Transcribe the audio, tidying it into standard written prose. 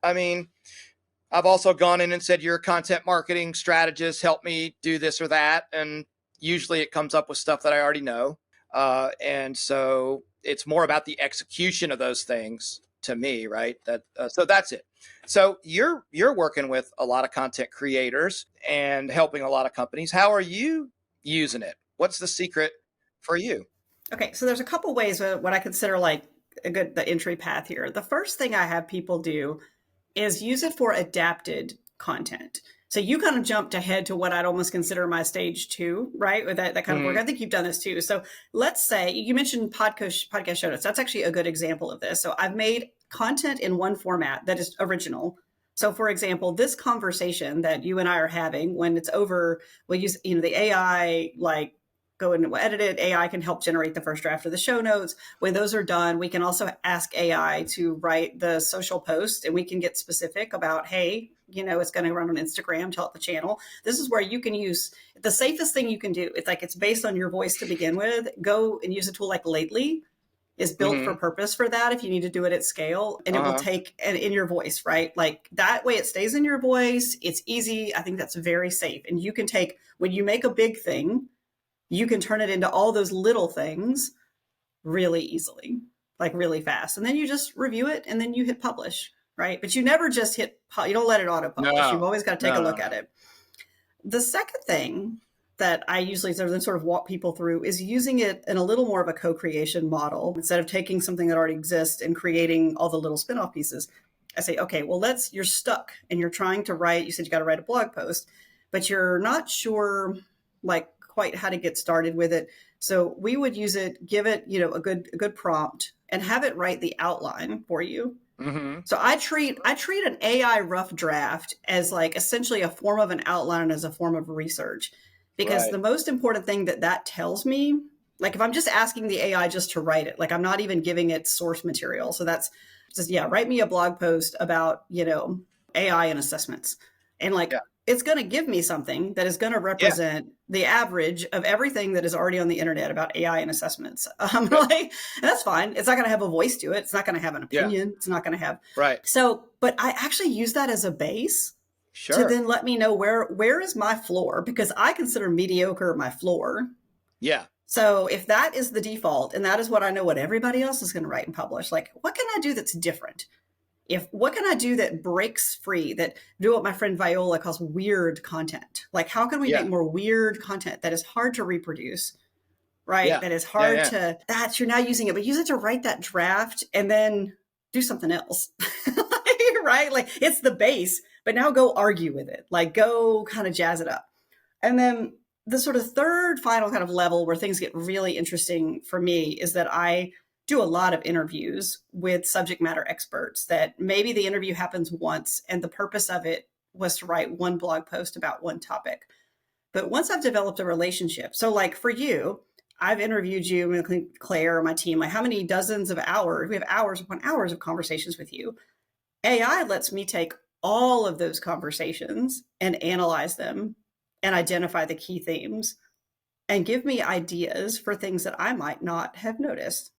I mean, I've also gone in and said, you're a content marketing strategist, help me do this or that. And usually it comes up with stuff that I already know. And so it's more about the execution of those things to me, right? So that's it. So you're working with a lot of content creators and helping a lot of companies. How are you using it? What's the secret for you? Okay, so there's a couple ways what I consider like the entry path here. The first thing I have people do is use it for adapted content. So you kind of jumped ahead to what I'd almost consider my stage two, right? With that kind of work. Mm-hmm. I think you've done this too. So let's say you mentioned podcast show notes. That's actually a good example of this. So I've made content in one format that is original. So for example, this conversation that you and I are having, when it's over, we'll use, the AI, like go and we'll edit it. AI can help generate the first draft of the show notes. When those are done, we can also ask AI to write the social post, and we can get specific about, hey, it's going to run on Instagram, tell it the channel. This is where you can use the safest thing you can do. It's like it's based on your voice to begin with. Go and use a tool like Lately is built for Mm-hmm. purpose for that if you need to do it at scale, and it will Uh-huh. take and in your voice, right? Like that way it stays in your voice. It's easy. I think that's very safe. And you can take, when you make a big thing, you can turn it into all those little things really easily, like really fast. And then you just review it and then you hit publish, right? But you never just you don't let it auto publish. You've No, always got to take a no, no, look at no. it. The second thing that I usually sort of walk people through is using it in a little more of a co-creation model instead of taking something that already exists and creating all the little spin-off pieces. I say, okay, well, you're stuck and you're trying to write, you said you got to write a blog post, but you're not sure like quite how to get started with it. So we would use it, give it, a good prompt and have it write the outline for you. Mm-hmm. So I treat an AI rough draft as like essentially a form of an outline, as a form of research, because Right. the most important thing that tells me, like if I'm just asking the AI just to write it, like I'm not even giving it source material. So that's just, yeah, write me a blog post about, AI and assessments. And like Yeah. it's going to give me something that is going to Yeah. represent the average of everything that is already on the internet about AI and assessments. Yep. And that's fine. It's not going to have a voice to it. It's not going to have an Yeah. opinion. It's not going to have. Right. So, but I actually use that as a base to Sure. then let me know where is my floor, because I consider mediocre my floor. Yeah. So if that is the default and that is what I know what everybody else is going to write and publish, like what can I do that's different? If what can I do that breaks free, that do what my friend Viola calls weird content? Like how can we make Yeah. more weird content that is hard to reproduce, right? Yeah. That is Yeah. hard Yeah. to, that you're now using it, but use it to write that draft and then do something else. Right? Like it's the base, but now go argue with it. Like go kind of jazz it up. And then the sort of third final kind of level where things get really interesting for me is that I do a lot of interviews with subject matter experts, that maybe the interview happens once and the purpose of it was to write one blog post about one topic. But once I've developed a relationship, so like for you, I've interviewed you, Claire, my team, like how many dozens of hours, we have hours upon hours of conversations with you. AI lets me take all of those conversations and analyze them and identify the key themes and give me ideas for things that I might not have noticed.